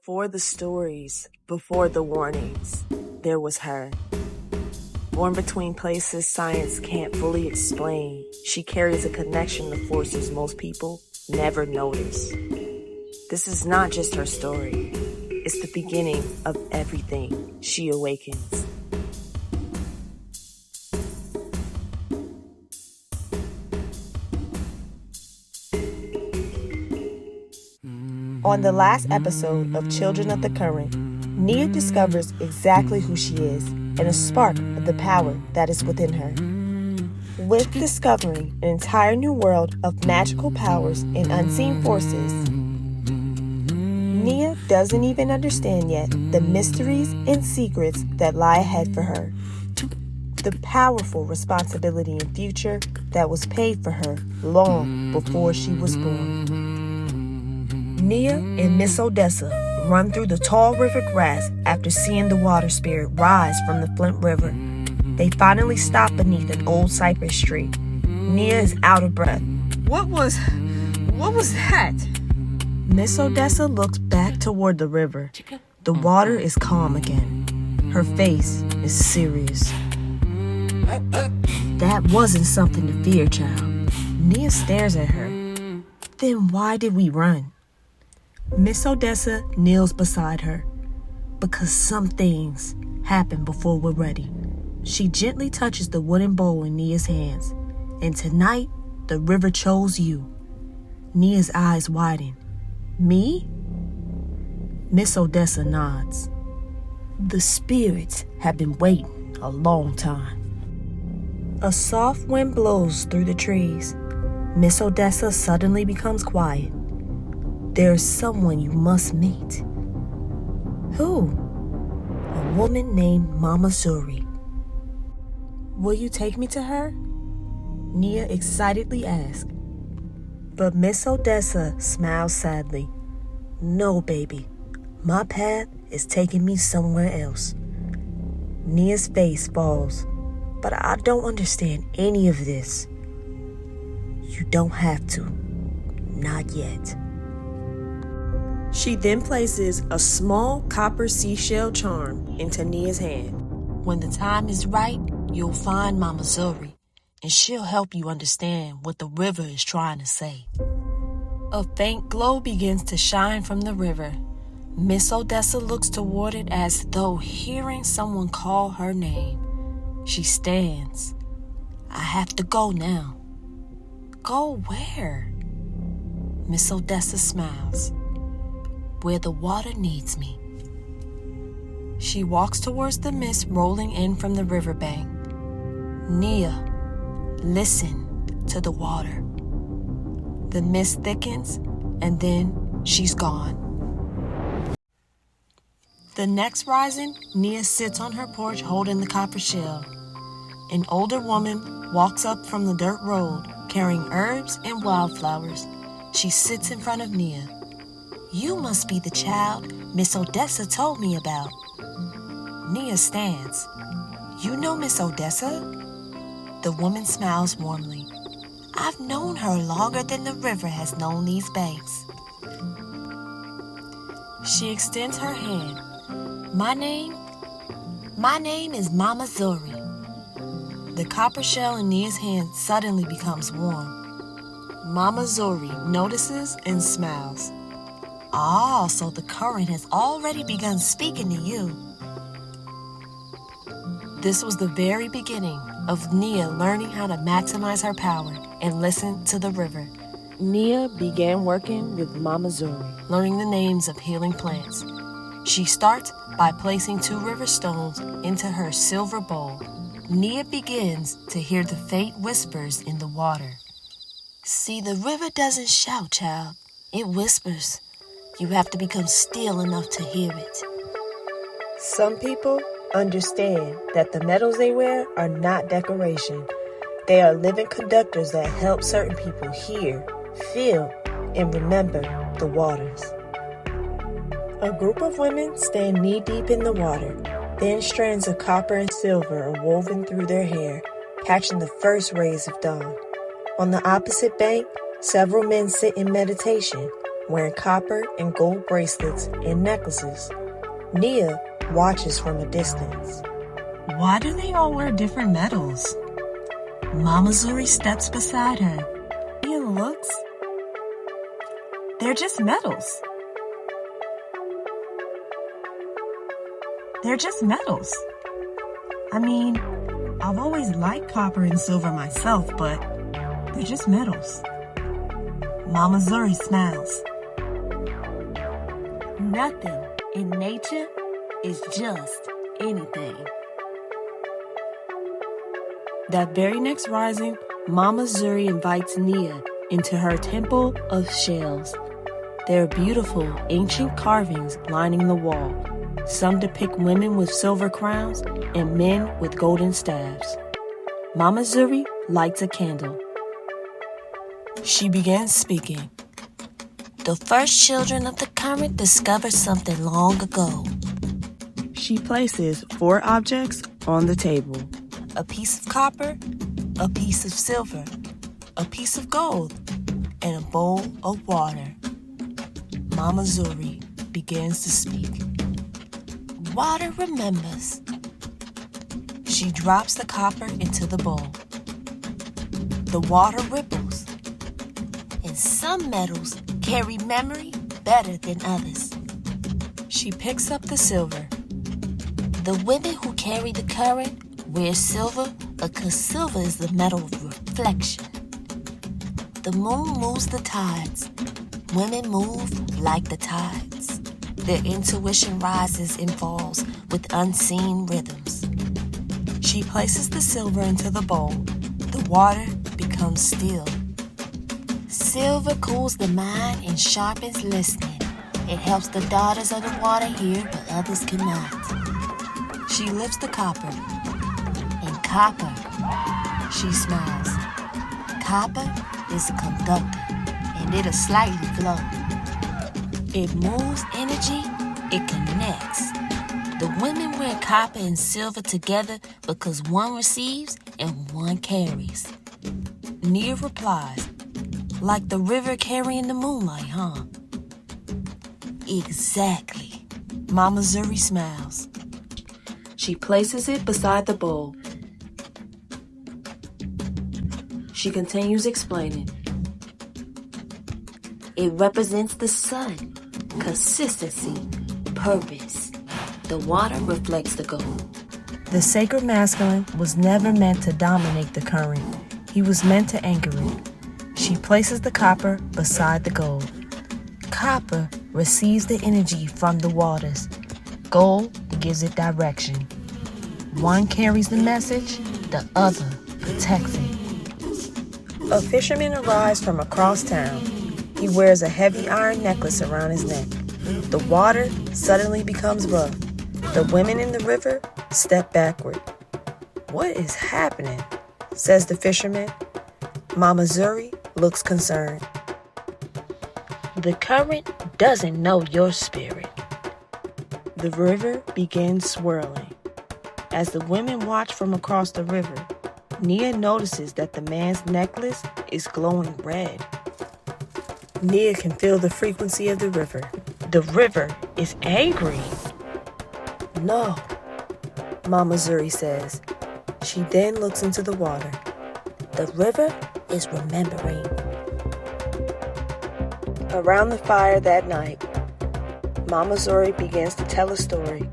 Before the stories, before the warnings, there was her. Born between places science can't fully explain, she carries a connection to forces most people never notice. This is not just her story. It's the beginning of everything she awakens. On the last episode of Children of the Current, Nia discovers exactly who she is and a spark of the power that is within her. With discovering an entire new world of magical powers and unseen forces, Nia doesn't even understand yet the mysteries and secrets that lie ahead for her. The powerful responsibility and future that was paid for her long before she was born. Nia and Miss Odessa run through the tall river grass after seeing the water spirit rise from the Flint River. They finally stop beneath an old cypress tree. Nia is out of breath. What was that? Miss Odessa looks back toward the river. The water is calm again. Her face is serious. That wasn't something to fear, child. Nia stares at her. Then why did we run? Miss Odessa kneels beside her. Because some things happen before we're ready. She gently touches the wooden bowl in Nia's hands. And tonight, the river chose you. Nia's eyes widen. Me? Miss Odessa nods. The spirits have been waiting a long time. A soft wind blows through the trees. Miss Odessa suddenly becomes quiet. There's someone you must meet. Who? A woman named Mama Zuri. Will you take me to her? Nia excitedly asks. But Miss Odessa smiles sadly. No, baby. My path is taking me somewhere else. Nia's face falls. But I don't understand any of this. You don't have to. Not yet. She then places a small copper seashell charm into Nia's hand. When the time is right, you'll find Mama Zuri, and she'll help you understand what the river is trying to say. A faint glow begins to shine from the river. Miss Odessa looks toward it as though hearing someone call her name. She stands. I have to go now. Go where? Miss Odessa smiles. Where the water needs me. She walks towards the mist rolling in from the riverbank. Nia, listen to the water. The mist thickens, and then she's gone. The next rising, Nia sits on her porch holding the copper shell. An older woman walks up from the dirt road, carrying herbs and wildflowers. She sits in front of Nia. You must be the child Miss Odessa told me about. Nia stands. You know Miss Odessa? The woman smiles warmly. I've known her longer than the river has known these banks. She extends her hand. My name is Mama Zuri. The copper shell in Nia's hand suddenly becomes warm. Mama Zuri notices and smiles. Ah, so the current has already begun speaking to you. This was the very beginning of Nia learning how to maximize her power and listen to the river. Nia began working with Mama Zuri, learning the names of healing plants. She starts by placing 2 river stones into her silver bowl. Nia begins to hear the faint whispers in the water. See, the river doesn't shout, child. It whispers. You have to become still enough to hear it. Some people understand that the medals they wear are not decoration. They are living conductors that help certain people hear, feel, and remember the waters. A group of women stand knee-deep in the water. Thin strands of copper and silver are woven through their hair, catching the first rays of dawn. On the opposite bank, several men sit in meditation. wearing copper and gold bracelets and necklaces. Nia watches from a distance. Why do they all wear different metals? Mama Zuri steps beside her. Nia looks. They're just metals. They're just metals. I mean, I've always liked copper and silver myself, but they're just metals. Mama Zuri smiles. Nothing in nature is just anything. That very next rising, Mama Zuri invites Nia into her temple of shells. There are beautiful ancient carvings lining the wall. Some depict women with silver crowns and men with golden staves. Mama Zuri lights a candle. She begins speaking. The first children of the current discovered something long ago. She places 4 objects on the table. A piece of copper, a piece of silver, a piece of gold, and a bowl of water. Mama Zuri begins to speak. Water remembers. She drops the copper into the bowl. The water ripples. And some metals carry memory better than others. She picks up the silver. The women who carry the current wear silver because silver is the metal of reflection. The moon moves the tides. Women move like the tides. Their intuition rises and falls with unseen rhythms. She places the silver into the bowl. The water becomes still. Silver cools the mind and sharpens listening. It helps the daughters of the water hear, but others cannot. She lifts the copper. And copper, she smiles. Copper is a conductor, and it'll slightly glow. It moves energy, it connects. The women wear copper and silver together because one receives and one carries. Nia replies, like the river carrying the moonlight, huh? Exactly. Mama Zuri smiles. She places it beside the bowl. She continues explaining. It represents the sun, consistency, purpose. The water reflects the gold. The sacred masculine was never meant to dominate the current. He was meant to anchor it. She places the copper beside the gold. Copper receives the energy from the waters. Gold gives it direction. One carries the message, the other protects it. A fisherman arrives from across town. He wears a heavy iron necklace around his neck. The water suddenly becomes rough. The women in the river step backward. What is happening? Says the fisherman. Mama Zuri looks concerned. The current doesn't know your spirit. The river begins swirling. As the women watch from across the river, Nia notices that the man's necklace is glowing red. Nia can feel the frequency of the river. The river is angry. No, Mama Zuri says. She then looks into the water. The river is remembering. Around the fire that night, Mama Zuri begins to tell a story.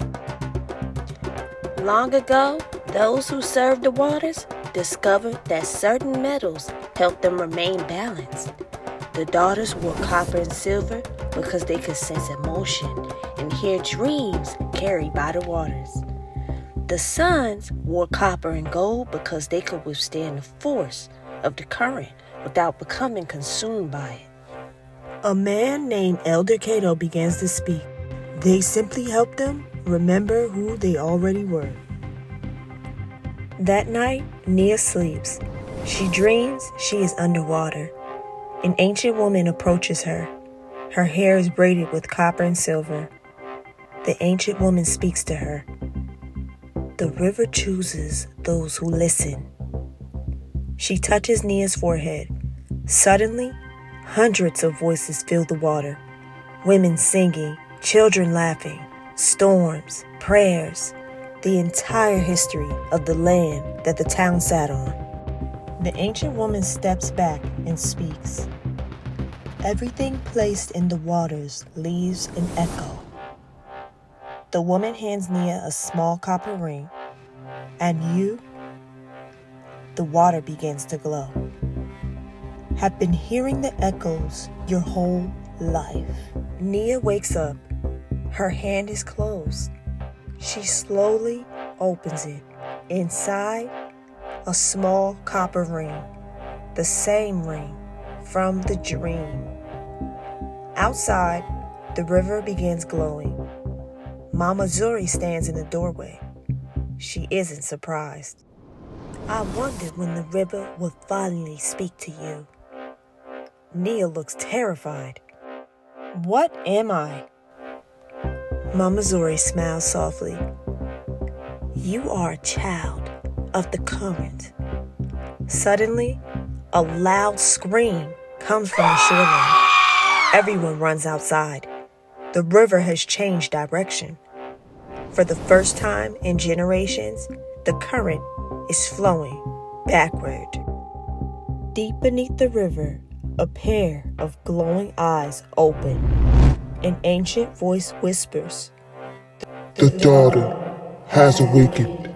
Long ago, those who served the waters discovered that certain metals helped them remain balanced. The daughters wore copper and silver because they could sense emotion and hear dreams carried by the waters. The sons wore copper and gold because they could withstand the force of the current without becoming consumed by it. A man named Elder Cato begins to speak. They simply helped them remember who they already were. That night, Nia sleeps. She dreams she is underwater. An ancient woman approaches her. Her hair is braided with copper and silver. The ancient woman speaks to her. The river chooses those who listen. She touches Nia's forehead. Suddenly, hundreds of voices fill the water. Women singing, children laughing, storms, prayers, the entire history of the land that the town sat on. The ancient woman steps back and speaks. Everything placed in the waters leaves an echo. The woman hands Nia a small copper ring, and the water begins to glow. Have been hearing the echoes your whole life. Nia wakes up. Her hand is closed. She slowly opens it. Inside, a small copper ring, the same ring from the dream. Outside, the river begins glowing. Mama Zuri stands in the doorway. She isn't surprised. I wondered when the river would finally speak to you. Nia looks terrified. What am I? Mama Zuri smiles softly. You are a child of the current. Suddenly, a loud scream comes from the shoreline. Everyone runs outside. The river has changed direction. For the first time in generations, the current is flowing backward. Deep beneath the river, a pair of glowing eyes open. An ancient voice whispers, The daughter has awakened.